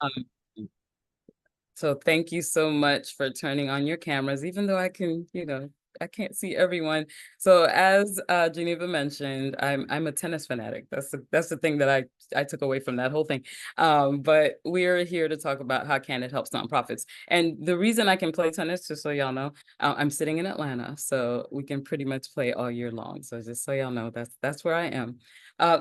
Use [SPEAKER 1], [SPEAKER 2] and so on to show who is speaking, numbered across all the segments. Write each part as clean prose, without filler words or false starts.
[SPEAKER 1] Um, so thank you so much for turning on your cameras, even though I can, I can't see everyone. So as Geneva mentioned, I'm a tennis fanatic. That's the thing that I took away from that whole thing. But we're here to talk about how Candid helps nonprofits. And the reason I can play tennis, just so y'all know, I'm sitting in Atlanta, so we can pretty much play all year long. So just so y'all know, that's where I am.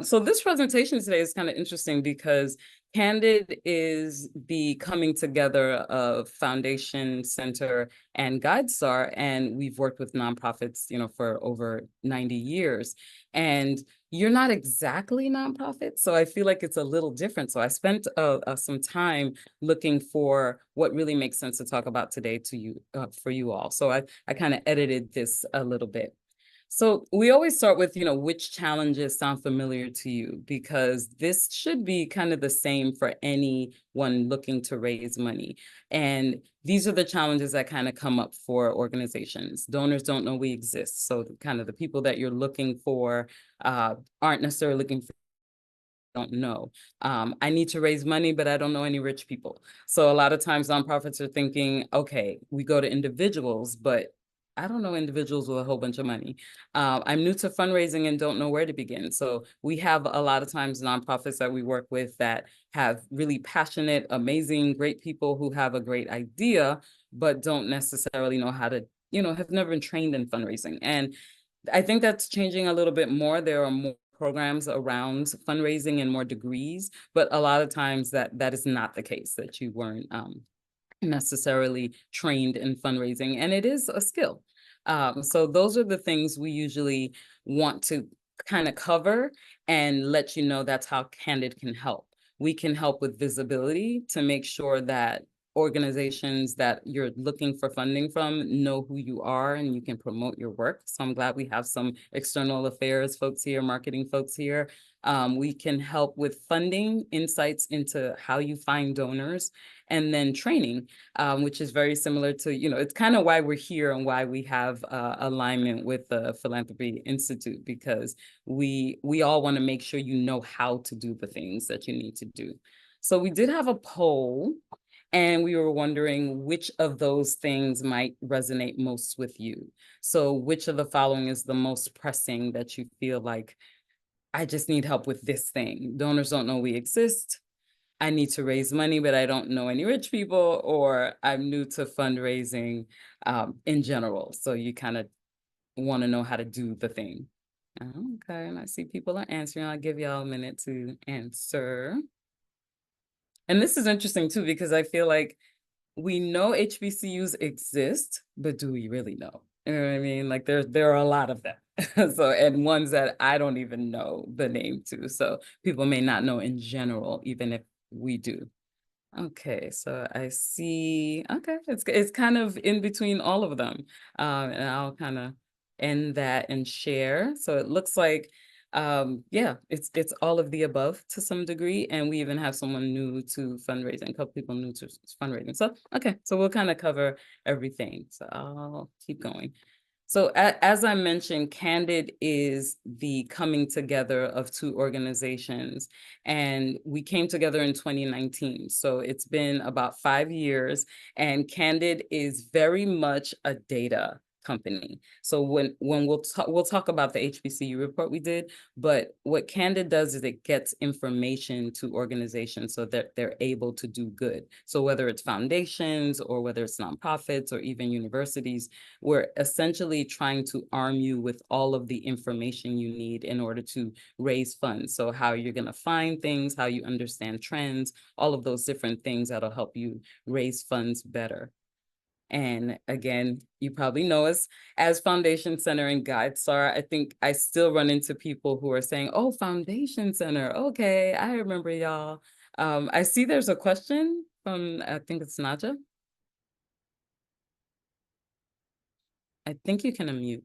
[SPEAKER 1] So this presentation today is kind of interesting because Candid is the coming together of Foundation, Center, and GuideStar, and we've worked with nonprofits, for over 90 years. And you're not exactly nonprofit, so I feel like it's a little different. So I spent some time looking for what really makes sense to talk about today to you, for you all. So I kind of edited this a little bit. So we always start with, which challenges sound familiar to you, because this should be kind of the same for anyone looking to raise money. And these are the challenges that kind of come up for organizations. Donors don't know we exist. So kind of the people that you're looking for aren't necessarily looking for, don't know. I need to raise money, but I don't know any rich people. So a lot of times nonprofits are thinking, okay, we go to individuals, but I don't know individuals with a whole bunch of money. I'm new to fundraising and don't know where to begin. So we have a lot of times nonprofits that we work with that have really passionate, amazing, great people who have a great idea, but don't necessarily know how to, have never been trained in fundraising. And I think that's changing a little bit more. There are more programs around fundraising and more degrees, but a lot of times that is not the case, that you weren't necessarily trained in fundraising, and it is a skill. So those are the things we usually want to kind of cover and let you know that's how Candid can help. We can help with visibility to make sure that organizations that you're looking for funding from know who you are and you can promote your work. So I'm glad we have some external affairs folks here, marketing folks here. We can help with funding, insights into how you find donors, and then training, which is very similar to, it's kind of why we're here and why we have alignment with the Philanthropy Institute, because we all want to make sure you know how to do the things that you need to do. So we did have a poll, and we were wondering which of those things might resonate most with you. So which of the following is the most pressing that you feel like, I just need help with this thing? Donors don't know we exist. I need to raise money, but I don't know any rich people, or I'm new to fundraising in general. So you kind of want to know how to do the thing. Okay, and I see people are answering. I'll give y'all a minute to answer. And this is interesting too, because I feel like we know HBCUs exist, but do we really know? You know what I mean? Like there are a lot of them. So, and ones that I don't even know the name to. So people may not know in general, even if we do. Okay, so I see, okay, it's kind of in between all of them. And I'll kind of end that and share. So it looks like, yeah, it's all of the above to some degree. And we even have someone new to fundraising, a couple people new to fundraising. So, okay, so we'll kind of cover everything. So I'll keep going. So as I mentioned, Candid is the coming together of two organizations, and we came together in 2019. So it's been about 5 years, and Candid is very much a data company. So when we'll talk about the HBCU report we did, but what Candid does is it gets information to organizations so that they're able to do good. So whether it's foundations or whether it's nonprofits or even universities, we're essentially trying to arm you with all of the information you need in order to raise funds. So how you're going to find things, how you understand trends, all of those different things that'll help you raise funds better. And again, you probably know us as Foundation Center and GuideStar. I think I still run into people who are saying, oh, Foundation Center. Okay, I remember y'all. I see there's a question from, I think it's Naja. I think you can unmute.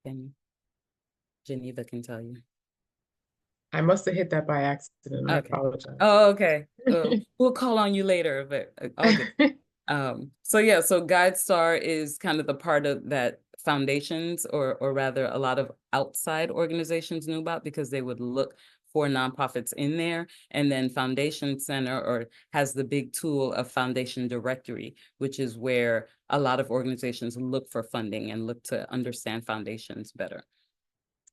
[SPEAKER 1] Can you? Geneva can tell you.
[SPEAKER 2] I must have hit that by accident. I
[SPEAKER 1] Okay.
[SPEAKER 2] apologize.
[SPEAKER 1] Oh, okay. We'll call on you later, but all good. So yeah, so GuideStar is kind of the part of that foundations, or rather a lot of outside organizations knew about, because they would look for nonprofits in there. And then Foundation Center has the big tool of Foundation Directory, which is where a lot of organizations look for funding and look to understand foundations better.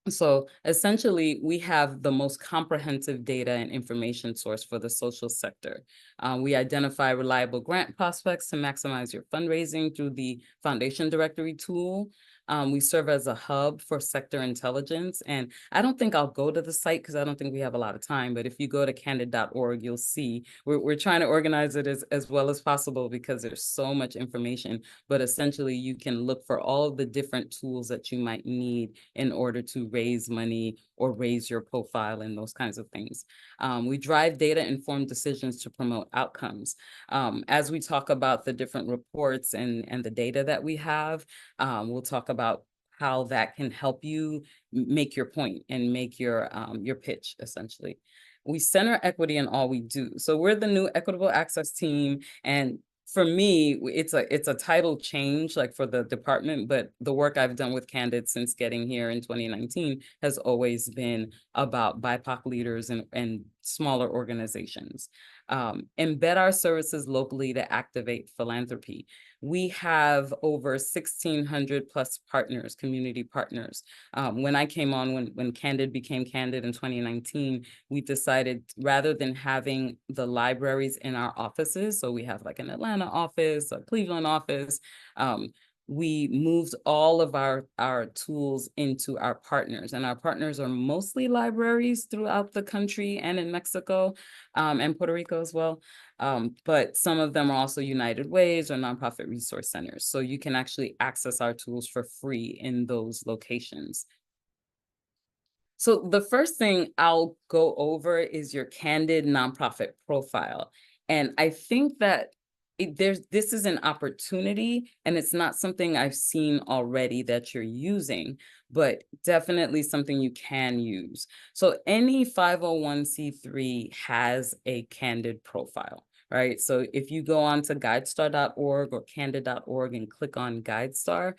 [SPEAKER 1] So essentially, we have the most comprehensive data and information source for the social sector. We identify reliable grant prospects to maximize your fundraising through the Foundation Directory tool. We serve as a hub for sector intelligence. And I don't think I'll go to the site because I don't think we have a lot of time. But if you go to candid.org, you'll see we're trying to organize it as well as possible because there's so much information. But essentially, you can look for all of the different tools that you might need in order to raise money or raise your profile and those kinds of things. We drive data-informed decisions to promote outcomes. As we talk about the different reports and the data that we have, we'll talk about how that can help you make your point and make your pitch, essentially. We center equity in all we do. So we're the new equitable access team, and for me, it's a title change, like for the department, but the work I've done with Candid since getting here in 2019 has always been about BIPOC leaders and smaller organizations. Embed our services locally to activate philanthropy. We have over 1,600 plus partners, community partners. When I came on, when Candid became Candid in 2019, we decided rather than having the libraries in our offices, so we have like an Atlanta office, a Cleveland office, we moved all of our tools into our partners, and our partners are mostly libraries throughout the country and in Mexico and Puerto Rico as well. But some of them are also United Ways or nonprofit resource centers. So you can actually access our tools for free in those locations. So the first thing I'll go over is your Candid nonprofit profile. And I think that this is an opportunity, and it's not something I've seen already that you're using, but definitely something you can use. So any 501c3 has a Candid profile, right? So if you go on to guidestar.org or candid.org and click on GuideStar,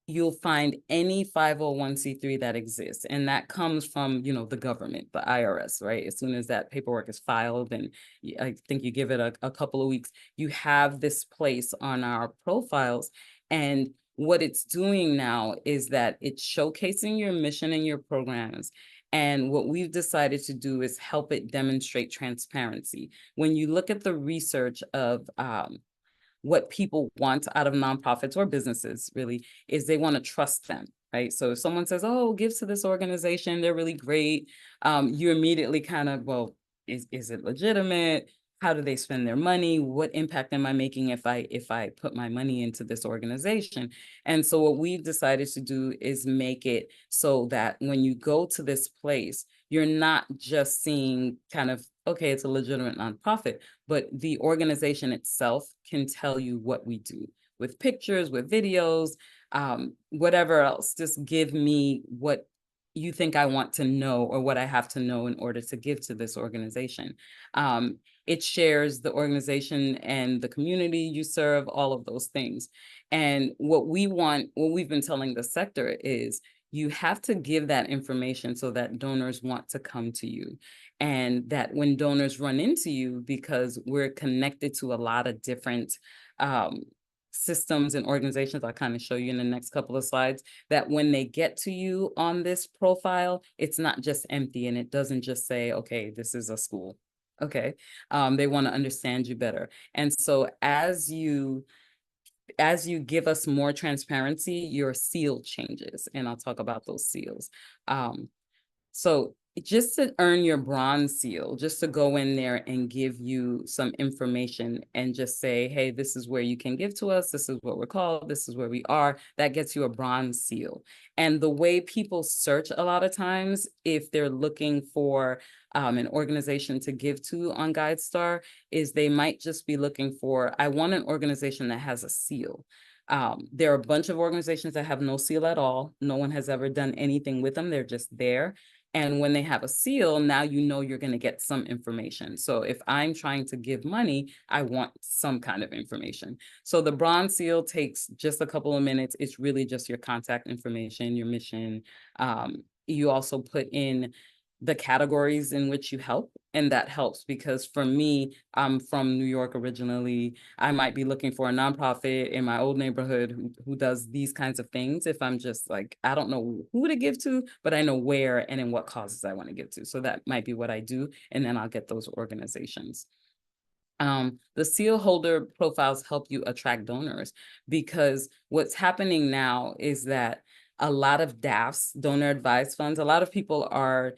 [SPEAKER 1] you'll find any 501c3 that exists. And that comes from, the government, the IRS, right? As soon as that paperwork is filed, and I think you give it a couple of weeks, you have this place on our profiles. And what it's doing now is that it's showcasing your mission and your programs. And what we've decided to do is help it demonstrate transparency. When you look at the research of what people want out of nonprofits or businesses, really, is they want to trust them, right? So if someone says, oh, give to this organization, they're really great, you immediately kind of, well, is it legitimate? How do they spend their money? What impact am I making if I put my money into this organization? And so what we've decided to do is make it so that when you go to this place, you're not just seeing kind of, okay, it's a legitimate nonprofit, but the organization itself can tell you what we do with pictures, with videos, whatever else. Just give me what you think I want to know or what I have to know in order to give to this organization. It shares the organization and the community you serve, all of those things. And what we've been telling the sector is, you have to give that information so that donors want to come to you. And that when donors run into you, because we're connected to a lot of different systems and organizations, I'll kind of show you in the next couple of slides, that when they get to you on this profile, it's not just empty, and it doesn't just say, okay, this is a school. Okay, they want to understand you better. And so as you give us more transparency, your seal changes, and I'll talk about those seals. So just to earn your bronze seal, just to go in there and give you some information and just say, hey, this is where you can give to us, this is what we're called, this is where we are, that gets you a bronze seal. And the way people search a lot of times, if they're looking for an organization to give to on GuideStar, is they might just be looking for, I want an organization that has a seal. There are a bunch of organizations that have no seal at all. No one has ever done anything with them. They're just there. And when they have a seal, now you know you're going to get some information. So if I'm trying to give money, I want some kind of information. So the bronze seal takes just a couple of minutes. It's really just your contact information, your mission. You also put in the categories in which you help. And that helps because for me, I'm from New York originally. I might be looking for a nonprofit in my old neighborhood who does these kinds of things. If I'm just like, I don't know who to give to, but I know where and in what causes I want to give to. So that might be what I do. And then I'll get those organizations. The seal holder profiles help you attract donors because what's happening now is that a lot of DAFs, donor advised funds, a lot of people are,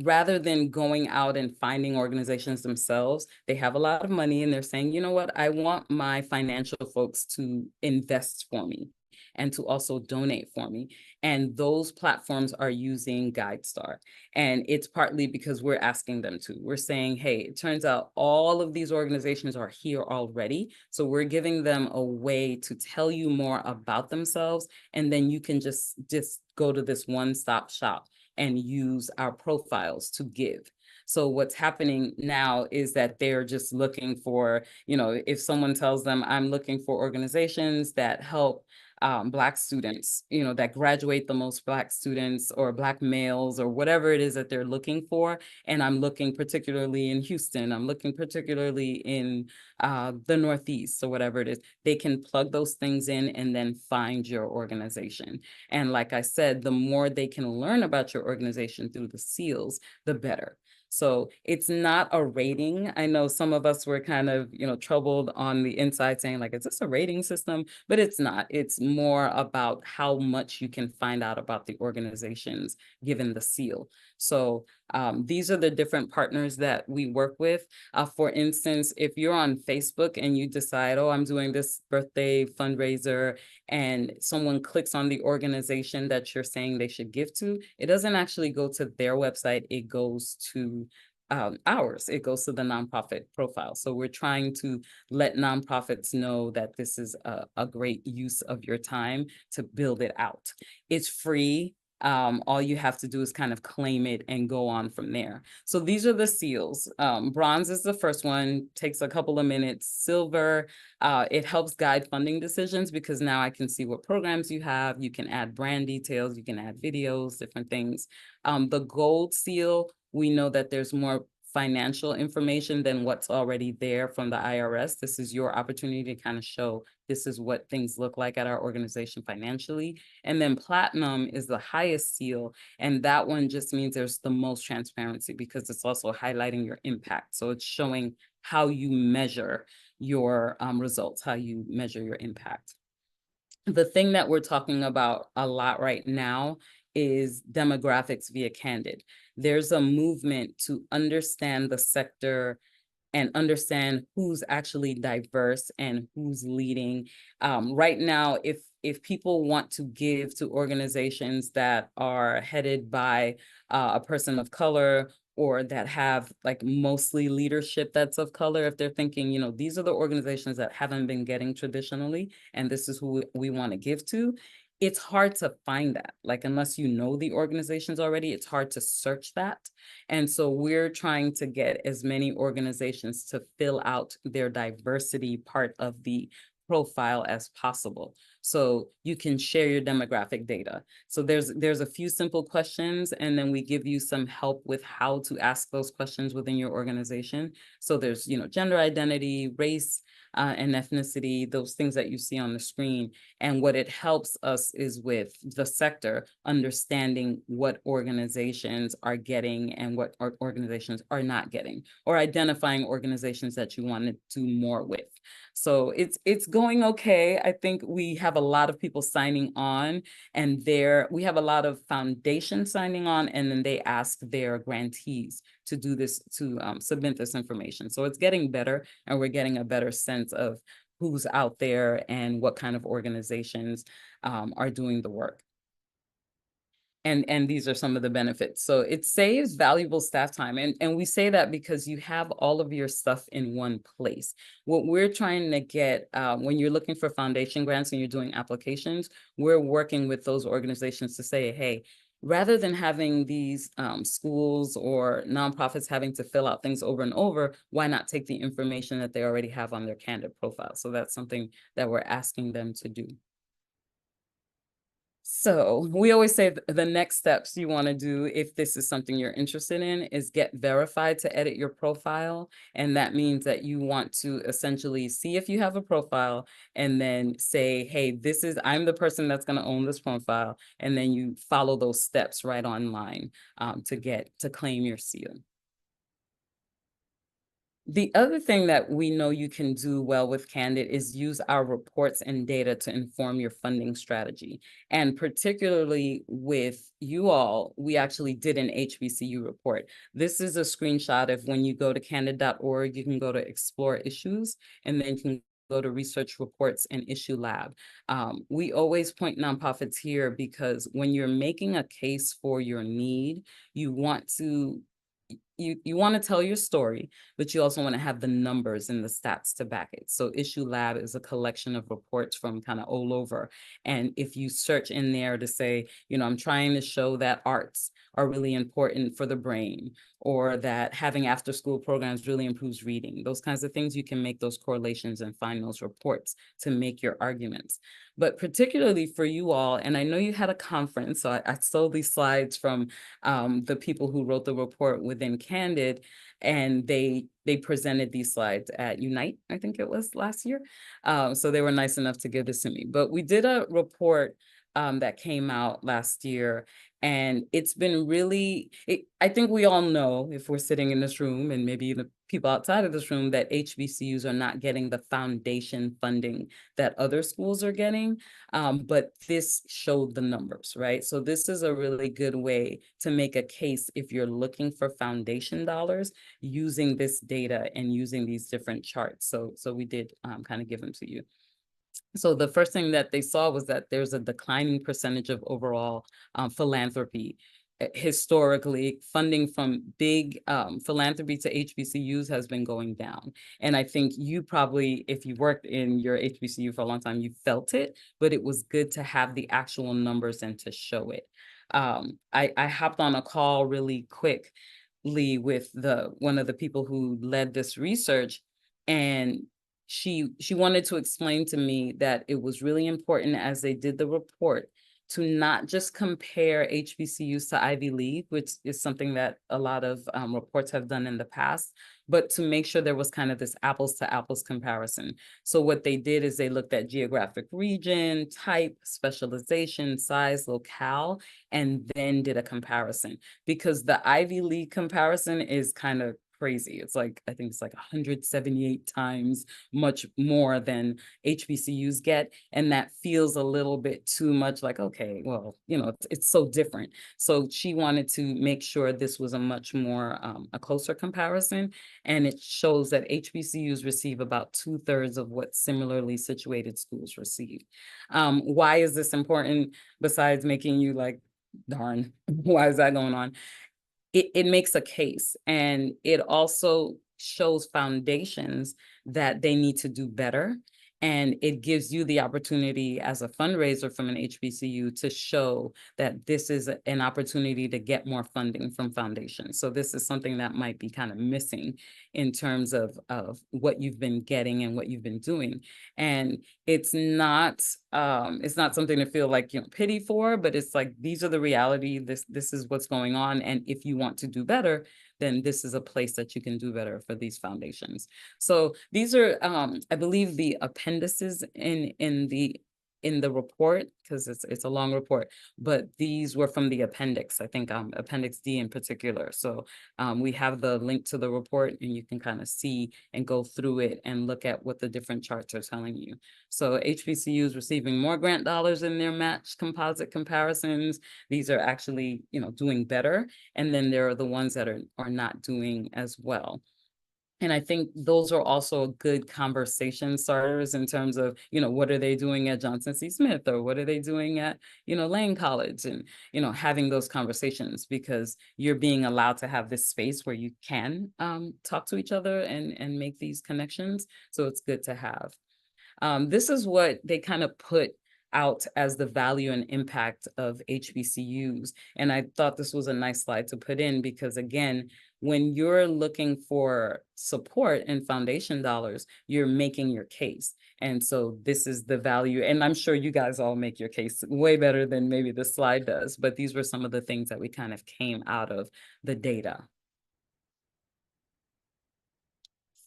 [SPEAKER 1] rather than going out and finding organizations themselves, they have a lot of money and they're saying, you know what, I want my financial folks to invest for me and to also donate for me. And those platforms are using GuideStar. And it's partly because we're asking them to. We're saying, hey, it turns out all of these organizations are here already. So we're giving them a way to tell you more about themselves. And then you can just go to this one-stop shop and use our profiles to give. So what's happening now is that they're just looking for, if someone tells them I'm looking for organizations that help Black students, that graduate the most Black students or Black males or whatever it is that they're looking for. And I'm looking particularly in Houston, I'm looking particularly in the Northeast or whatever it is, they can plug those things in and then find your organization. And like I said, the more they can learn about your organization through the seals, the better. So it's not a rating. I know some of us were kind of, troubled on the inside saying like, is this a rating system? But it's not. It's more about how much you can find out about the organizations given the seal. So these are the different partners that we work with. For instance, if you're on Facebook and you decide, oh, I'm doing this birthday fundraiser, and someone clicks on the organization that you're saying they should give to, it doesn't actually go to their website. It goes to ours. It goes to the nonprofit profile. So we're trying to let nonprofits know that this is a great use of your time to build it out. It's free. All you have to do is kind of claim it and go on from there. So these are the seals. Bronze is the first one, takes a couple of minutes. Silver, it helps guide funding decisions because now I can see what programs you have. You can add brand details, you can add videos, different things. The gold seal, we know that there's more financial information than what's already there from the IRS. This is your opportunity to kind of show this is what things look like at our organization financially. And then platinum is the highest seal. And that one just means there's the most transparency because it's also highlighting your impact. So it's showing how you measure your results, how you measure your impact. The thing that we're talking about a lot right now is demographics via Candid. There's a movement to understand the sector and understand who's actually diverse and who's leading. Right now, if people want to give to organizations that are headed by a person of color or that have like mostly leadership that's of color, if they're thinking, these are the organizations that haven't been getting traditionally, and this is who we want to give to, it's hard to find that. Like, unless you know the organizations already, it's hard to search that. And so we're trying to get as many organizations to fill out their diversity part of the profile as possible. So you can share your demographic data. So there's a few simple questions, and then we give you some help with how to ask those questions within your organization. So there's, gender identity, race, and ethnicity, those things that you see on the screen. And what it helps us is with the sector, understanding what organizations are getting and what organizations are not getting, or identifying organizations that you want to do more with. So it's going okay. I think we have a lot of people signing on, and we have a lot of foundations signing on, and then they ask their grantees to do this, to submit this information. So it's getting better, and we're getting a better sense of who's out there and what kind of organizations are doing the work. And these are some of the benefits. So it saves valuable staff time. And we say that because you have all of your stuff in one place. What we're trying to get, when you're looking for foundation grants and you're doing applications, we're working with those organizations to say, hey, rather than having these schools or nonprofits having to fill out things over and over, why not take the information that they already have on their Candid profile? So that's something that we're asking them to do. So we always say the next steps you want to do if this is something you're interested in is get verified to edit your profile. And that means that you want to essentially see if you have a profile and then say, hey, I'm the person that's going to own this profile. And then you follow those steps right online to claim your seal. The other thing that we know you can do well with Candid is use our reports and data to inform your funding strategy. And particularly with you all, we actually did an HBCU report. This is a screenshot of when you go to candid.org, you can go to explore issues, and then you can go to research reports and issue lab. We always point nonprofits here because when you're making a case for your need, you want to tell your story, but you also want to have the numbers and the stats to back it. So Issue Lab is a collection of reports from kind of all over. And if you search in there to say, I'm trying to show that arts are really important for the brain, or that having after school programs really improves reading, those kinds of things, you can make those correlations and find those reports to make your arguments. But particularly for you all, and I know you had a conference, so I stole these slides from the people who wrote the report within Candid, and they presented these slides at Unite, I think it was last year. So they were nice enough to give this to me. But we did a report that came out last year, and it's been really, I think we all know, if we're sitting in this room and maybe the people outside of this room, that HBCUs are not getting the foundation funding that other schools are getting. But this showed the numbers, right? So this is a really good way to make a case if you're looking for foundation dollars using this data and using these different charts. So we did kind of give them to you. So the first thing that they saw was that there's a declining percentage of overall philanthropy. Historically, funding from big philanthropy to HBCUs has been going down. And I think you probably, if you worked in your HBCU for a long time, you felt it, but it was good to have the actual numbers and to show it. I hopped on a call really quickly with one of the people who led this research, and she wanted to explain to me that it was really important as they did the report to not just compare HBCUs to Ivy League, which is something that a lot of reports have done in the past, but to make sure there was kind of this apples to apples comparison. So what they did is they looked at geographic region, type, specialization, size, locale, and then did a comparison, because the Ivy League comparison is kind of crazy. It's like, I think it's like 178 times much more than HBCUs get. And that feels a little bit too much like, okay, well, it's so different. So she wanted to make sure this was a much more, a closer comparison. And it shows that HBCUs receive about 2/3 of what similarly situated schools receive. Why is this important besides making you like, darn, why is that going on? It makes a case, and it also shows foundations that they need to do better. And it gives you the opportunity as a fundraiser from an HBCU to show that this is an opportunity to get more funding from foundations. So this is something that might be kind of missing in terms of what you've been getting and what you've been doing. And it's not something to feel like, pity for, but it's like, these are the reality, this is what's going on. And if you want to do better, then this is a place that you can do better for these foundations. So these are, I believe, the appendices in the report, because it's a long report, but these were from the appendix, I think Appendix D in particular. So we have the link to the report, and you can kind of see and go through it and look at what the different charts are telling you. So HBCUs receiving more grant dollars in their match composite comparisons. These are actually, doing better. And then there are the ones that are not doing as well. And I think those are also good conversation starters in terms of, what are they doing at Johnson C. Smith, or what are they doing at, Lane College, and, having those conversations, because you're being allowed to have this space where you can talk to each other and make these connections. So it's good to have. This is what they kind of put out as the value and impact of HBCUs. And I thought this was a nice slide to put in, because again, when you're looking for support and foundation dollars, you're making your case. And so this is the value. And I'm sure you guys all make your case way better than maybe the slide does, but these were some of the things that we kind of came out of the data.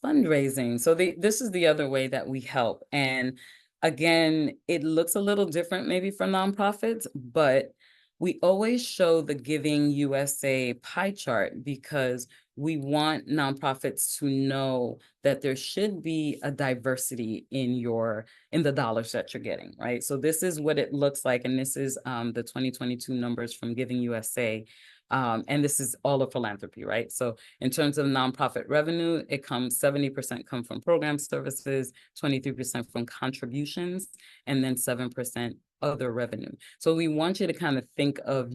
[SPEAKER 1] Fundraising. So this is the other way that we help. And again, it looks a little different maybe for nonprofits, but we always show the Giving USA pie chart because we want nonprofits to know that there should be a diversity in the dollars that you're getting, right? So this is what it looks like. And this is the 2022 numbers from Giving USA. And this is all of philanthropy, right? So in terms of nonprofit revenue, it comes 70% come from program services, 23% from contributions, and then 7% other revenue. So we want you to kind of think of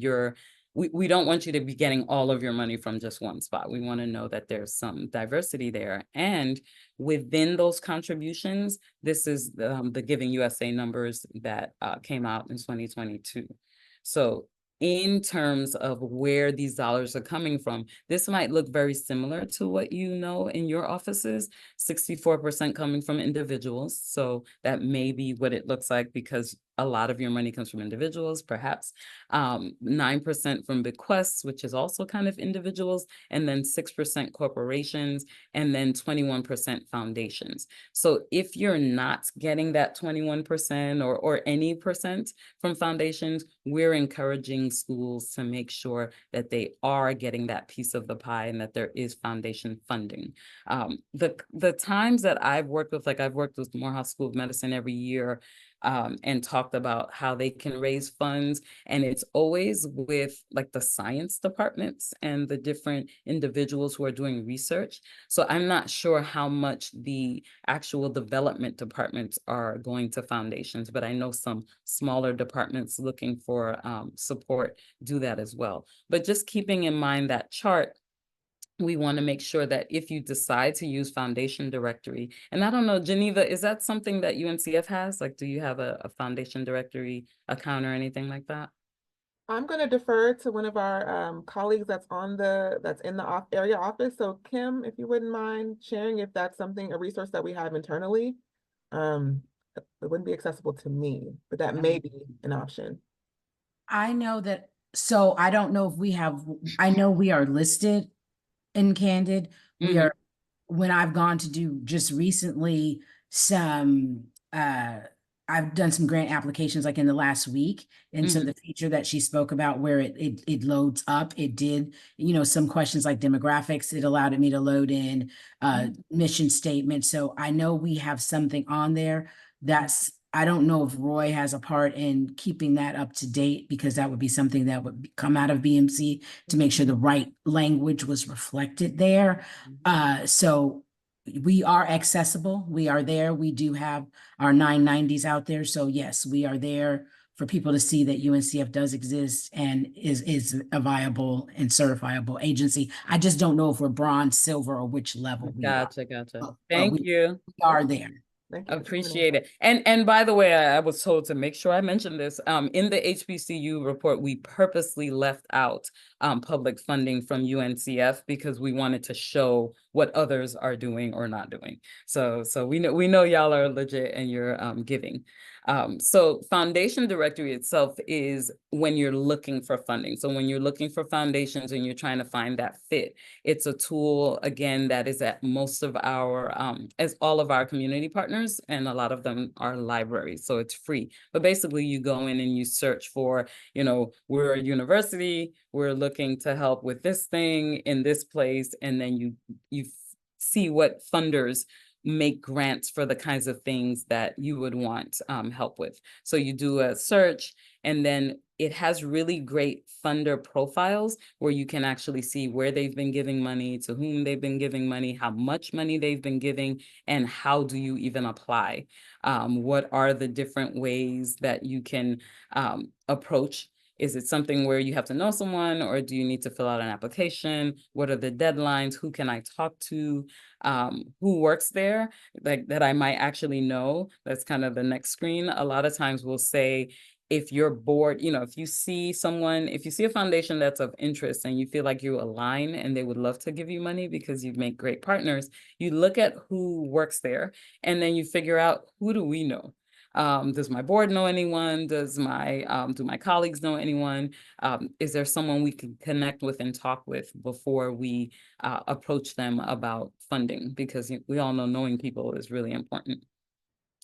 [SPEAKER 1] we don't want you to be getting all of your money from just one spot. We want to know that there's some diversity there. And within those contributions, this is the Giving USA numbers that came out in 2022. So in terms of where these dollars are coming from, this might look very similar to what you know in your offices, 64% coming from individuals. So that may be what it looks like because a lot of your money comes from individuals, perhaps 9% from bequests, which is also kind of individuals, and then 6% corporations, and then 21% foundations. So if you're not getting that 21% or any percent from foundations, we're encouraging schools to make sure that they are getting that piece of the pie and that there is foundation funding. The times that I've worked with, like I've worked with Morehouse School of Medicine every year, and talked about how they can raise funds. And it's always with like the science departments and the different individuals who are doing research. So I'm not sure how much the actual development departments are going to foundations, but I know some smaller departments looking for support do that as well. But just keeping in mind that chart, we want to make sure that if you decide to use Foundation Directory, and I don't know, Geneva, is that something that UNCF has? Like, do you have a Foundation Directory account or anything like that?
[SPEAKER 2] I'm going to defer to one of our colleagues that's in the area office. So Kim, if you wouldn't mind sharing if that's a resource that we have internally. It wouldn't be accessible to me, but that may be an option.
[SPEAKER 3] I know that, so I don't know if we have, I know we are listed in Candid. We are, when I've gone to do just recently some, I've done some grant applications like in the last week. And so the feature that she spoke about where it loads up, it did, some questions like demographics, it allowed me to load in mission statement. So I know we have something on there that's, I don't know if Roy has a part in keeping that up to date, because that would be something that would come out of BMC to make sure the right language was reflected there. So we are accessible. We are there. We do have our 990s out there. So yes, we are there for people to see that UNCF does exist and is a viable and certifiable agency. I just don't know if we're bronze, silver, or which level we are.
[SPEAKER 1] Gotcha. Thank you.
[SPEAKER 3] We are there.
[SPEAKER 2] Thank you.
[SPEAKER 1] Appreciate it. And by the way, I was told to make sure I mentioned this. In the HBCU report, we purposely left out public funding from UNCF because we wanted to show what others are doing or not doing. So we know y'all are legit and you're giving. So Foundation Directory itself is when you're looking for funding. So when you're looking for foundations and you're trying to find that fit, it's a tool, again, that is at most of our, as all of our community partners, and a lot of them are libraries, so it's free. But basically you go in and you search for, we're a university, we're looking to help with this thing in this place, and then you see what funders make grants for the kinds of things that you would want help with. So you do a search, and then it has really great funder profiles where you can actually see where they've been giving money, to whom they've been giving money, how much money they've been giving, and how do you even apply? What are the different ways that you can approach? Is it something where you have to know someone, or do you need to fill out an application? What are the deadlines? Who can I talk to? Who works there, like that I might actually know? That's kind of the next screen. A lot of times we'll say, if your board, you know, if you see a foundation that's of interest and you feel like you align and they would love to give you money because you make great partners, you look at who works there and then you figure out, who do we know? Does my board know anyone? Do my colleagues know anyone? Is there someone we can connect with and talk with before we approach them about funding? Because we all know knowing people is really important.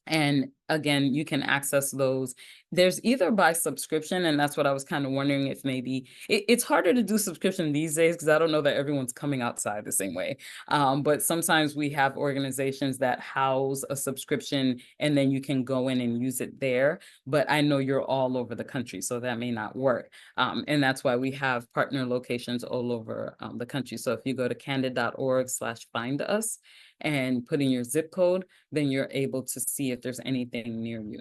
[SPEAKER 1] And again, you can access those. There's either by subscription, and that's what I was kind of wondering if maybe it's harder to do subscription these days because I don't know that everyone's coming outside the same way. But sometimes we have organizations that house a subscription and then you can go in and use it there. But I know you're all over the country, so that may not work. And that's why we have partner locations all over the country. So if you go to candid.org/find us and put in your zip code, then you're able to see if there's anything near you.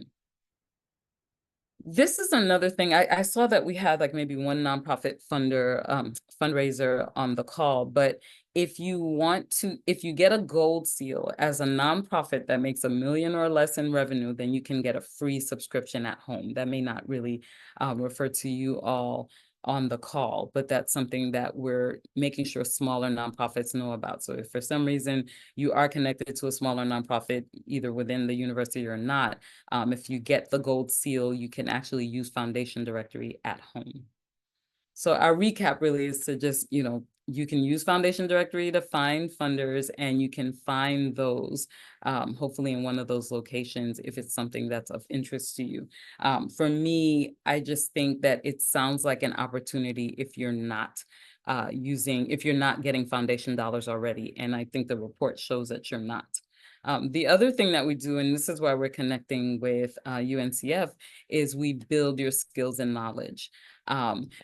[SPEAKER 1] This is another thing. I saw that we had like maybe one nonprofit fundraiser on the call, but if you get a gold seal as a nonprofit that makes $1 million or less in revenue, then you can get a free subscription at home. That may not really refer to you all on the call, but that's something that we're making sure smaller nonprofits know about. So if for some reason you are connected to a smaller nonprofit, either within the university or not, if you get the gold seal, you can actually use Foundation Directory at home. So our recap really is to just, you can use Foundation Directory to find funders, and you can find those hopefully in one of those locations if it's something that's of interest to you. For me, I just think that it sounds like an opportunity if you're not getting foundation dollars already. And I think the report shows that you're not. The other thing that we do, and this is why we're connecting with UNCF, is we build your skills and knowledge.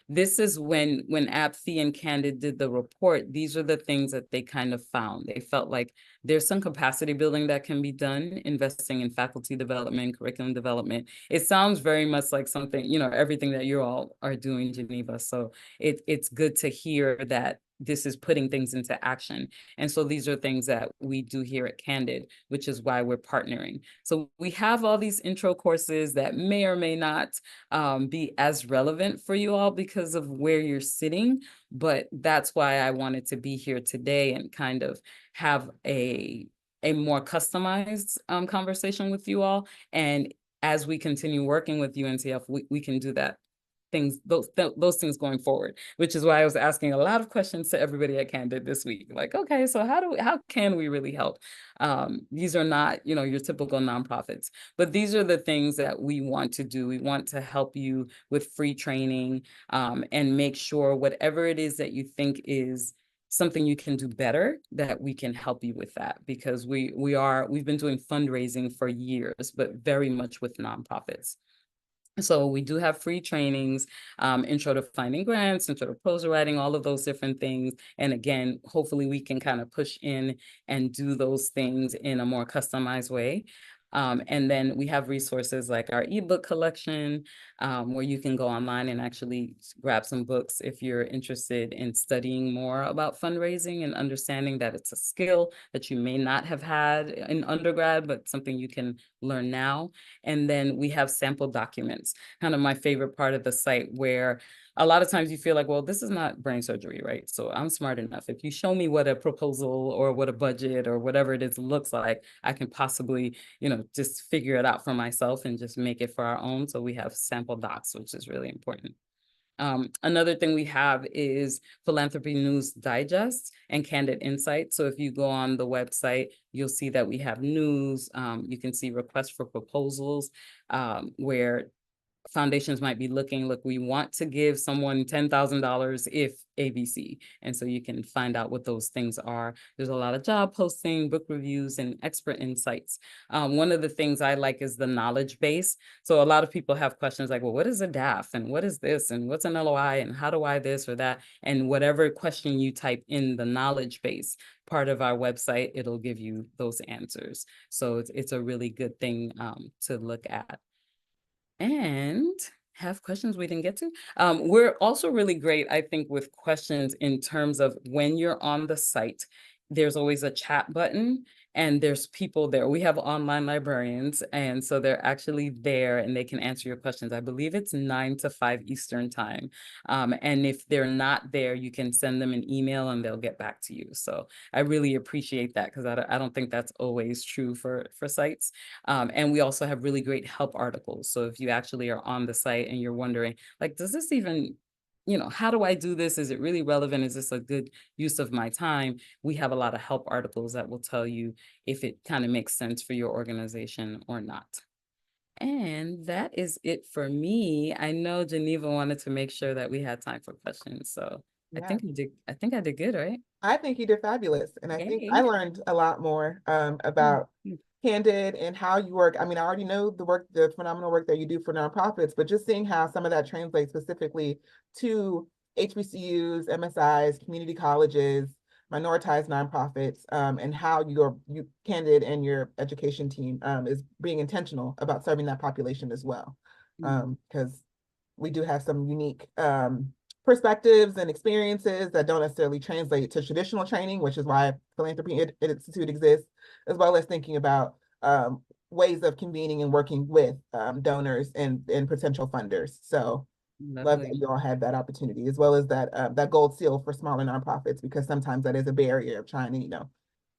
[SPEAKER 1] This is when AppFee and Candid did the report, these are the things that they kind of found. They felt like there's some capacity building that can be done, investing in faculty development, curriculum development. It sounds very much like something, everything that you all are doing, Geneva. So it's good to hear that this is putting things into action. And so these are things that we do here at Candid, which is why we're partnering. So we have all these intro courses that may or may not be as relevant for you all because of where you're sitting, but that's why I wanted to be here today and kind of have a more customized conversation with you all. And as we continue working with UNCF, we can do that. Those things going forward, which is why I was asking a lot of questions to everybody at Candid this week. Like, okay, so how can we really help? These are not, your typical nonprofits, but these are the things that we want to do. We want to help you with free training and make sure whatever it is that you think is something you can do better, that we can help you with that, because we've been doing fundraising for years, but very much with nonprofits. So we do have free trainings, intro to finding grants, intro to proposal writing, all of those different things. And again, hopefully we can kind of push in and do those things in a more customized way. And then we have resources like our ebook collection, where you can go online and actually grab some books if you're interested in studying more about fundraising and understanding that it's a skill that you may not have had in undergrad, but something you can learn now. And then we have sample documents, kind of my favorite part of the site, where a lot of times you feel like, well, this is not brain surgery, right? So I'm smart enough. If you show me what a proposal or what a budget or whatever it is looks like, I can possibly, just figure it out for myself and just make it for our own. So we have sample docs, which is really important. Another thing we have is Philanthropy News Digest and Candid Insight. So if you go on the website, you'll see that we have news. You can see requests for proposals where foundations might be looking, look, we want to give someone $10,000 if ABC. And so you can find out what those things are. There's a lot of job posting, book reviews, and expert insights. One of the things I like is the knowledge base. So a lot of people have questions like, well, what is a DAF? And what is this? And what's an LOI? And how do I this or that? And whatever question you type in the knowledge base part of our website, it'll give you those answers. So it's a really good thing to look at. And have questions we didn't get to. We're also really great, I think, with questions in terms of when you're on the site, there's always a chat button. and there's people there. We have online librarians, and so they're actually there and they can answer your questions. I believe it's 9 to 5 Eastern time. And if they're not there, you can send them an email and they'll get back to you. So I really appreciate that, because I don't think that's always true for sites. And we also have really great help articles. So if you actually are on the site and you're wondering, like, does this even, how do I do this? Is it really relevant? Is this a good use of my time? We have a lot of help articles that will tell you if it kind of makes sense for your organization or not. And that is it for me. I know Geneva wanted to make sure that we had time for questions. So I
[SPEAKER 2] Yeah.
[SPEAKER 1] think I did good, right?
[SPEAKER 2] I think you did fabulous. And I think I
[SPEAKER 1] Yay.
[SPEAKER 2] learned a lot more about Candid and how you work. I mean, I already know the phenomenal work that you do for nonprofits, but just seeing how some of that translates specifically to HBCUs, MSIs, community colleges, minoritized nonprofits, and how you Candid and your education team is being intentional about serving that population as well. Because we do have some unique perspectives and experiences that don't necessarily translate to traditional training, which is why Philanthropy Institute exists, as well as thinking about ways of convening and working with donors and potential funders. So love that you all had that opportunity, as well as that gold seal for smaller nonprofits, because sometimes that is a barrier of trying to,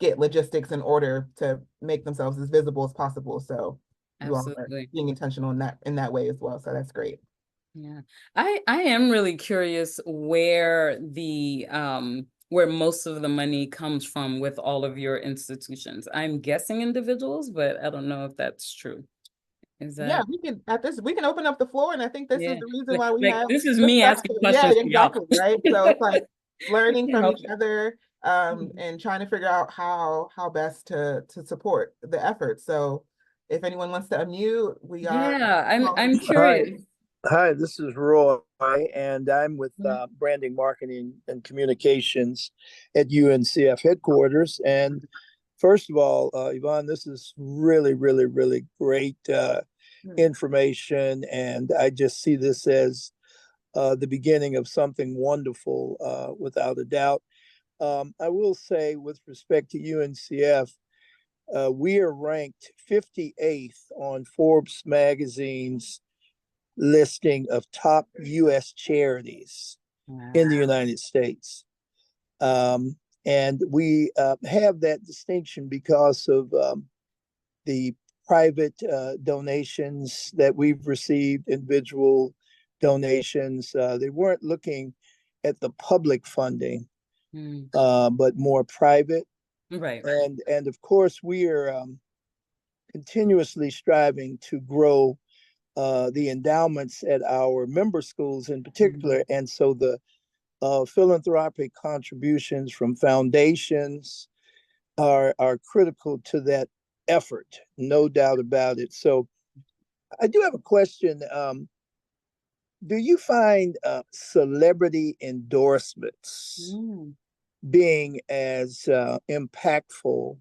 [SPEAKER 2] get logistics in order to make themselves as visible as possible. So you all are being intentional in that way as well. So that's great.
[SPEAKER 1] Yeah, I am really curious where where most of the money comes from with all of your institutions. I'm guessing individuals, but I don't know if that's true. Is that?
[SPEAKER 2] Yeah, we can open up the floor, and I think this is the reason why we have
[SPEAKER 1] this is me asking questions.
[SPEAKER 2] Yeah, exactly, right? So it's like learning from each other,
[SPEAKER 1] Mm-hmm.
[SPEAKER 2] and trying to figure out how best to support the effort. So if anyone wants to unmute, we are.
[SPEAKER 1] Yeah, I'm curious.
[SPEAKER 4] Hi, this is Roy, and I'm with branding, marketing, and communications at UNCF headquarters. And first of all, Ivonne, this is really, really, really great information, and I just see this as the beginning of something wonderful, without a doubt. I will say, with respect to UNCF, we are ranked 58th on Forbes magazine's listing of top U.S. charities in the United States. And we have that distinction because of the private donations that we've received, individual donations. They weren't looking at the public funding, but more private.
[SPEAKER 1] Right.
[SPEAKER 4] And of course, we are continuously striving to grow the endowments at our member schools in particular. And so the philanthropic contributions from foundations are critical to that effort, no doubt about it. So I do have a question. Do you find celebrity endorsements being as impactful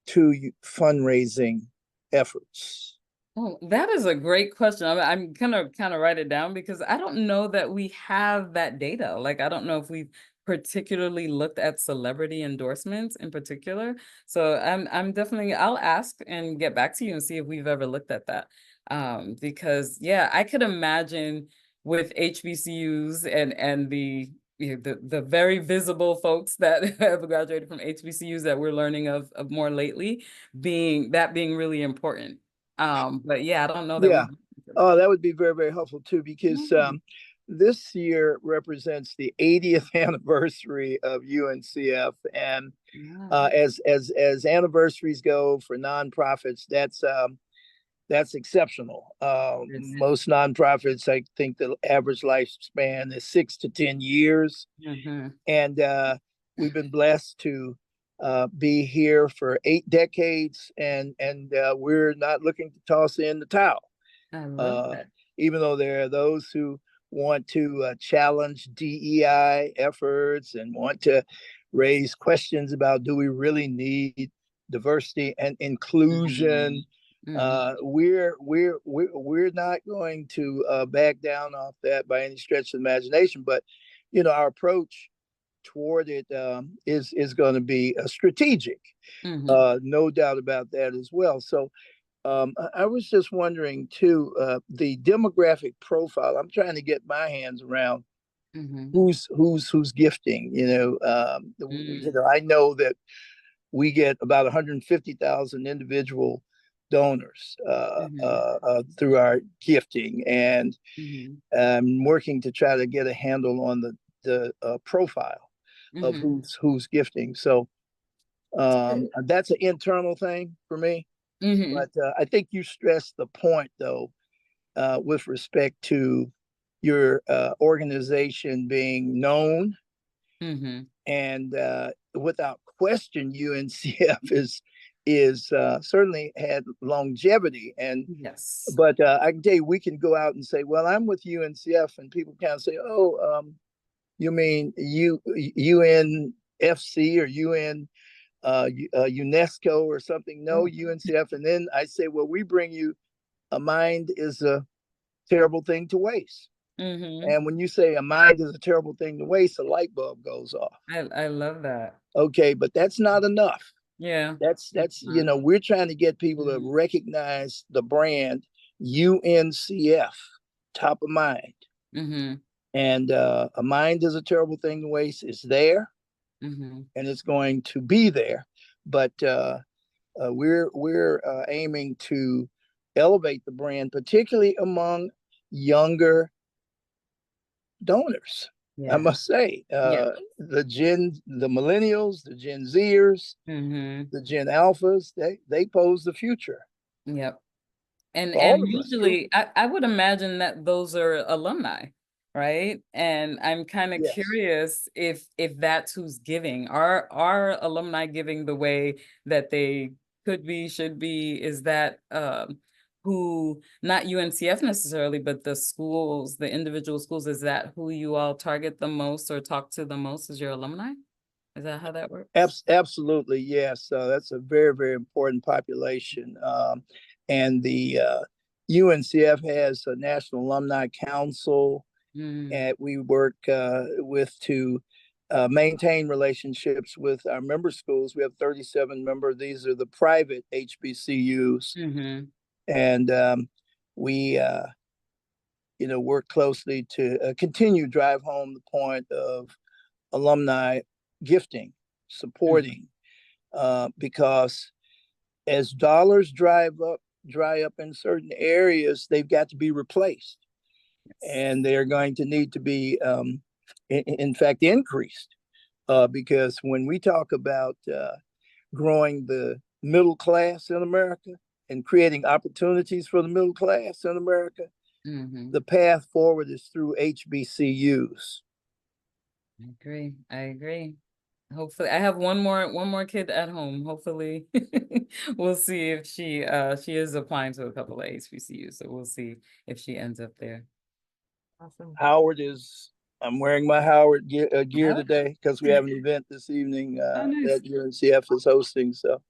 [SPEAKER 4] to fundraising efforts?
[SPEAKER 1] Oh, that is a great question. I'm gonna kind of write it down, because I don't know that we have that data. Like, I don't know if we've particularly looked at celebrity endorsements in particular. So I'm definitely, I'll ask and get back to you and see if we've ever looked at that. Because yeah, I could imagine with HBCUs and the very visible folks that have graduated from HBCUs that we're learning of more lately, being really important. But yeah, I don't know that.
[SPEAKER 4] Yeah. Oh, that would be very, very helpful too, because this year represents the 80th anniversary of UNCF, and as anniversaries go for nonprofits, that's exceptional. Most nonprofits, I think the average lifespan is 6 to 10 years, and we've been blessed to be here for 8 decades, and we're not looking to toss in the towel.
[SPEAKER 1] I love that.
[SPEAKER 4] Even though there are those who want to challenge DEI efforts and want to raise questions about, do we really need diversity and inclusion? We're not going to back down off that by any stretch of the imagination. But our approach toward it is going to be strategic. No doubt about that as well. So I was just wondering too, the demographic profile. I'm trying to get my hands around who's gifting. I know that we get about 150,000 individual donors through our gifting, and I'm working to try to get a handle on the profile of who's gifting. So that's an internal thing for me. But I think you stressed the point, though, with respect to your organization being known, and without question, UNCF is certainly had longevity. And but I can tell you, we can go out and say, "Well, I'm with UNCF," and people kind of say, "Oh, you mean UNFC or UN?" UNESCO or something. No, UNCF. And then I say, well, we bring you a mind is a terrible thing to waste. And when you say a mind is a terrible thing to waste, a light bulb goes off.
[SPEAKER 1] I love that.
[SPEAKER 4] Okay, but that's not enough.
[SPEAKER 1] Yeah.
[SPEAKER 4] That's we're trying to get people to recognize the brand UNCF, top of mind. And a mind is a terrible thing to waste. It's there. And it's going to be there, but we're aiming to elevate the brand, particularly among younger donors. I must say, the millennials, the Gen Zers, the Gen Alphas, they pose the future.
[SPEAKER 1] Yep. And usually, I would imagine that those are alumni. Right. And I'm kind of curious if that's who's giving. Are alumni giving the way that they could be, should be? Is that who, not UNCF necessarily, but the schools, the individual schools, is that who you all target the most or talk to the most as your alumni? Is that how that works?
[SPEAKER 4] Absolutely, yes. That's a very, very important population. And the UNCF has a National Alumni Council. And we work with to maintain relationships with our member schools. We have 37 members. These are the private HBCUs. And we work closely to continue drive home the point of alumni gifting, supporting, because as dollars dry up in certain areas, they've got to be replaced. And they're going to need to be, in fact, increased, because when we talk about growing the middle class in America and creating opportunities for the middle class in America, the path forward is through HBCUs.
[SPEAKER 1] I agree. Hopefully, I have one more kid at home. Hopefully, we'll see if she is applying to a couple of HBCUs. So we'll see if she ends up there.
[SPEAKER 2] Awesome.
[SPEAKER 4] I'm wearing my Howard gear today because we have an event this evening that UNCF is hosting. So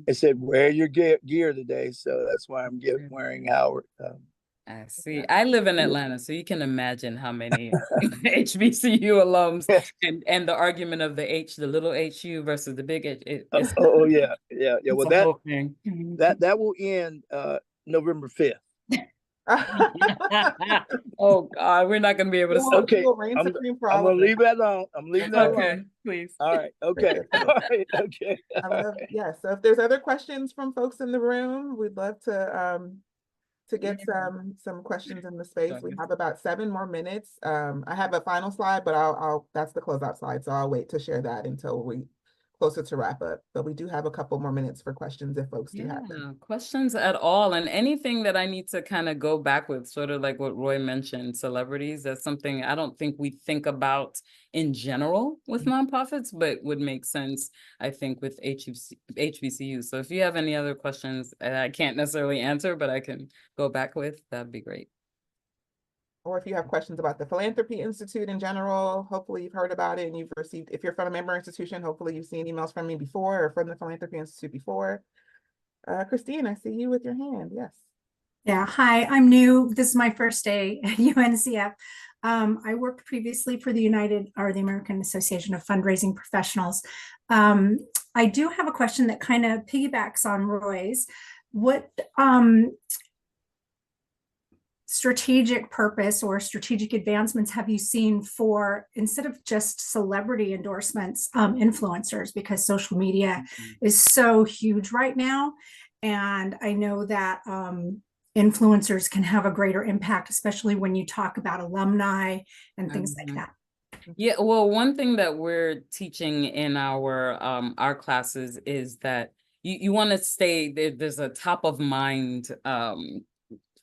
[SPEAKER 4] I said, wear your gear today. So that's why I'm wearing Howard.
[SPEAKER 1] I see. I live in Atlanta, so you can imagine how many HBCU alums and the argument of the little HU versus the big H.
[SPEAKER 4] Yeah. Well, that will end November 5th.
[SPEAKER 1] Oh God, we're not going to be able to.
[SPEAKER 4] Okay, I'm gonna leave that on. I'm leaving that
[SPEAKER 1] alone. Please.
[SPEAKER 4] All right. Okay. All right. Okay.
[SPEAKER 2] So if there's other questions from folks in the room, we'd love to get some questions in the space. We have about 7 more minutes. I have a final slide, but that's the closeout slide, so I'll wait to share that until we closer to wrap up. But we do have a couple more minutes for questions if folks do have them.
[SPEAKER 1] Questions at all, and anything that I need to kind of go back with, sort of like what Roy mentioned, celebrities. That's something I don't think we think about in general with nonprofits, but would make sense, I think, with HBCU. So if you have any other questions that I can't necessarily answer, but I can go back with, that'd be great.
[SPEAKER 2] Or if you have questions about the Philanthropy Institute in general, hopefully you've heard about it and you've received, if you're from a member institution, hopefully you've seen emails from me before or from the Philanthropy Institute before. Christine, I see you with your hand. Yes.
[SPEAKER 5] Yeah, hi, I'm new. This is my first day at UNCF. I worked previously for the the American Association of Fundraising Professionals. Um, I do have a question that kind of piggybacks on Roy's. What strategic purpose or strategic advancements have you seen for, instead of just celebrity endorsements, influencers, because social media is so huge right now. And I know that influencers can have a greater impact, especially when you talk about alumni and things like that.
[SPEAKER 1] Yeah, well, one thing that we're teaching in our classes is that you want to stay there. There's a top of mind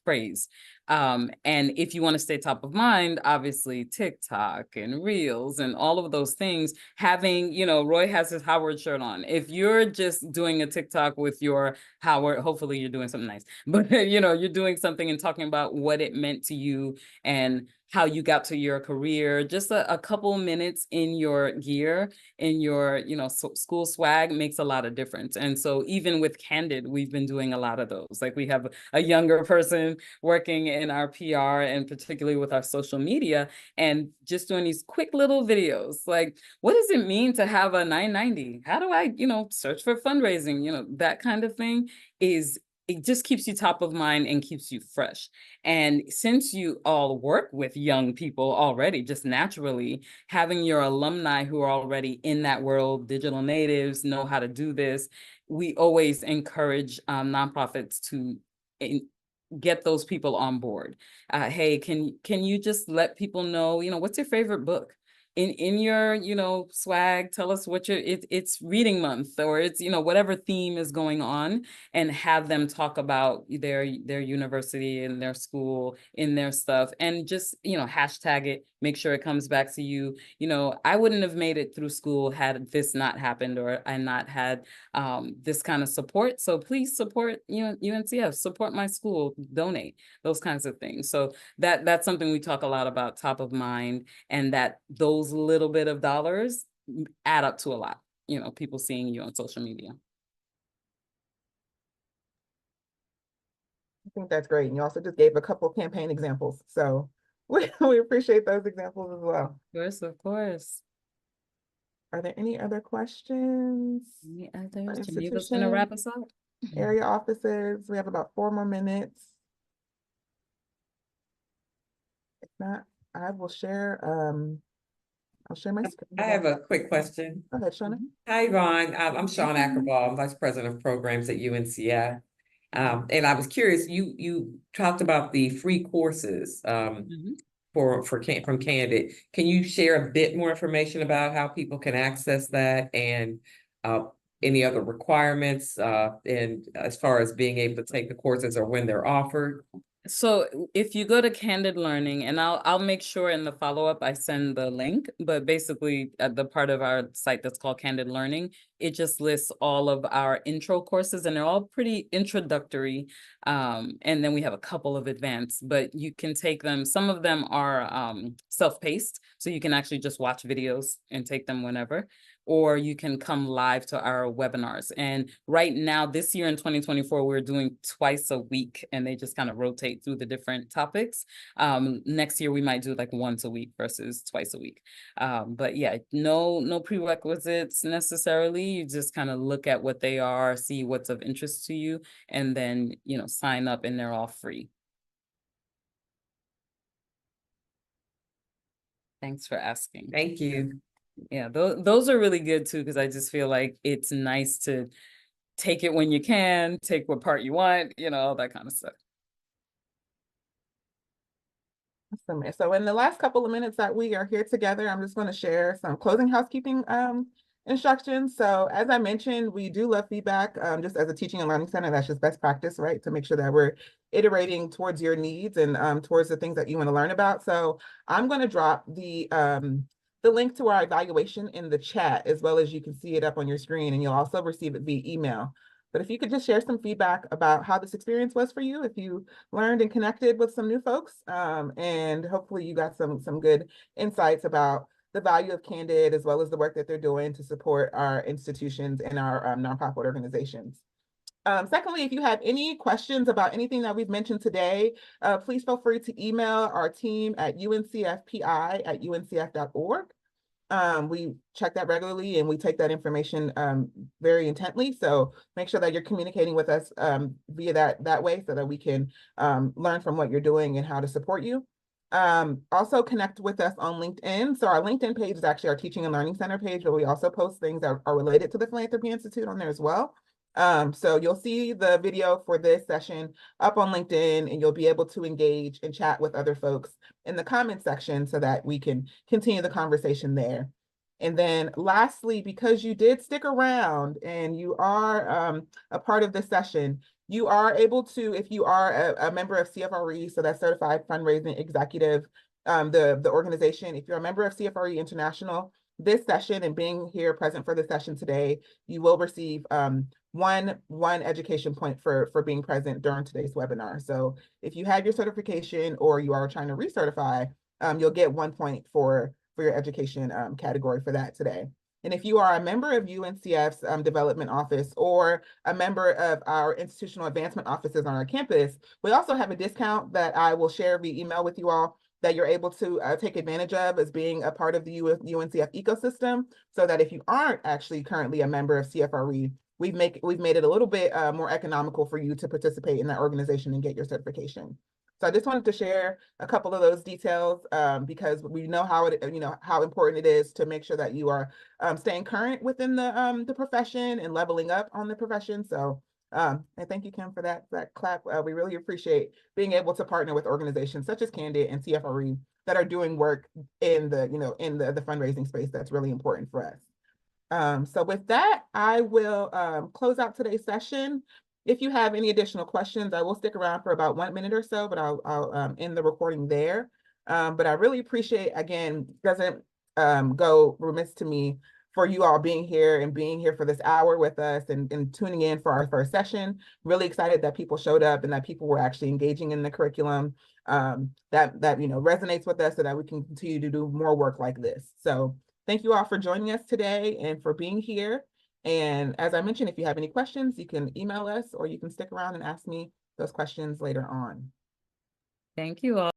[SPEAKER 1] phrase. And if you want to stay top of mind, obviously TikTok and Reels and all of those things, having, Roy has his Howard shirt on. If you're just doing a TikTok with your Howard, hopefully you're doing something nice, but you're doing something and talking about what it meant to you and how you got to your career, just a couple minutes in your gear, in your, school swag makes a lot of difference. And so even with Candid, we've been doing a lot of those. Like we have a younger person working in our PR and particularly with our social media and just doing these quick little videos. Like, what does it mean to have a 990? How do I, search for fundraising? That kind of thing it just keeps you top of mind and keeps you fresh. And since you all work with young people already, just naturally, having your alumni who are already in that world, digital natives, know how to do this, we always encourage nonprofits to get those people on board. Hey, can you just let people know, what's your favorite book? In your, swag, tell us what it's reading month, or it's, whatever theme is going on, and have them talk about their university and their school in their stuff, and just, hashtag it, make sure it comes back to you. I wouldn't have made it through school had this not happened, or I not had this kind of support. So please support, UNCF, support my school, donate, those kinds of things. So that's something we talk a lot about, top of mind, and that those little bit of dollars add up to a lot, people seeing you on social media.
[SPEAKER 2] I think that's great. And you also just gave a couple campaign examples. So we appreciate those examples as well.
[SPEAKER 1] Of course, of course.
[SPEAKER 2] Are there any other questions?
[SPEAKER 1] Any others? Geneva's gonna
[SPEAKER 2] Institution,
[SPEAKER 1] wrap us up.
[SPEAKER 2] area offices, we have about 4 more minutes. If not, I will share, I'll share my screen.
[SPEAKER 6] I have a quick question.
[SPEAKER 2] Go ahead, Shawna.
[SPEAKER 6] Hi, Yvonne. I'm Shawn Ackerball. I'm Vice President of Programs at UNCF. And I was curious, you talked about the free courses from Candid. Can you share a bit more information about how people can access that, and any other requirements and as far as being able to take the courses or when they're offered?
[SPEAKER 1] So if you go to Candid Learning, and I'll make sure in the follow-up I send the link, but basically at the part of our site that's called Candid Learning, it just lists all of our intro courses, and they're all pretty introductory. And then we have a couple of advanced, but you can take them. Some of them are self-paced, so you can actually just watch videos and take them whenever, or you can come live to our webinars. And right now, this year in 2024, we're doing twice a week, and they just kind of rotate through the different topics. Next year, we might do like once a week versus twice a week. But yeah, no prerequisites necessarily. You just kind of look at what they are, see what's of interest to you, and then, sign up, and they're all free. Thanks for asking.
[SPEAKER 6] Thank you.
[SPEAKER 1] Yeah, those are really good too, because I just feel like it's nice to take it when you can, take what part you want, all that kind of stuff.
[SPEAKER 2] Awesome. So in the last couple of minutes that we are here together, I'm just going to share some closing housekeeping instructions. So as I mentioned, we do love feedback. Just as a teaching and learning center, that's just best practice, right? To make sure that we're iterating towards your needs and towards the things that you want to learn about. So I'm going to drop the link to our evaluation in the chat, as well as you can see it up on your screen, and you'll also receive it via email. But if you could just share some feedback about how this experience was for you, if you learned and connected with some new folks, and hopefully you got some good insights about the value of Candid, as well as the work that they're doing to support our institutions and our nonprofit organizations. Secondly, if you have any questions about anything that we've mentioned today, please feel free to email our team at uncfpi@uncf.org. We check that regularly and we take that information very intently. So make sure that you're communicating with us via that way so that we can learn from what you're doing and how to support you. Also connect with us on LinkedIn. So our LinkedIn page is actually our Teaching and Learning Center page, but we also post things that are related to the Philanthropy Institute on there as well. So you'll see the video for this session up on LinkedIn, and you'll be able to engage and chat with other folks in the comment section so that we can continue the conversation there. And then lastly, because you did stick around and you are a part of this session, you are able to, if you are a member of CFRE, so that's Certified Fundraising Executive, the organization, if you're a member of CFRE International, this session and being here present for the session today, you will receive one education point for being present during today's webinar. So if you have your certification or you are trying to recertify, you'll get 1 point for your education category for that today. And if you are a member of UNCF's development office or a member of our institutional advancement offices on our campus, we also have a discount that I will share via email with you all that you're able to take advantage of as being a part of the UNCF ecosystem, so that if you aren't actually currently a member of CFRE, we've made it a little bit more economical for you to participate in that organization and get your certification. So I just wanted to share a couple of those details because we know how how important it is to make sure that you are staying current within the profession and leveling up on the profession. So and thank you, Kim, for that clap. We really appreciate being able to partner with organizations such as Candid and CFRE that are doing work in the the fundraising space that's really important for us. So with that, I will close out today's session. If you have any additional questions, I will stick around for about 1 minute or so, but I'll end the recording there. But I really appreciate, again, doesn't go remiss to me for you all being here and being here for this hour with us and tuning in for our first session. Really excited that people showed up and that people were actually engaging in the curriculum that resonates with us so that we can continue to do more work like this. So thank you all for joining us today and for being here. And as I mentioned, if you have any questions, you can email us or you can stick around and ask me those questions later on.
[SPEAKER 1] Thank you all.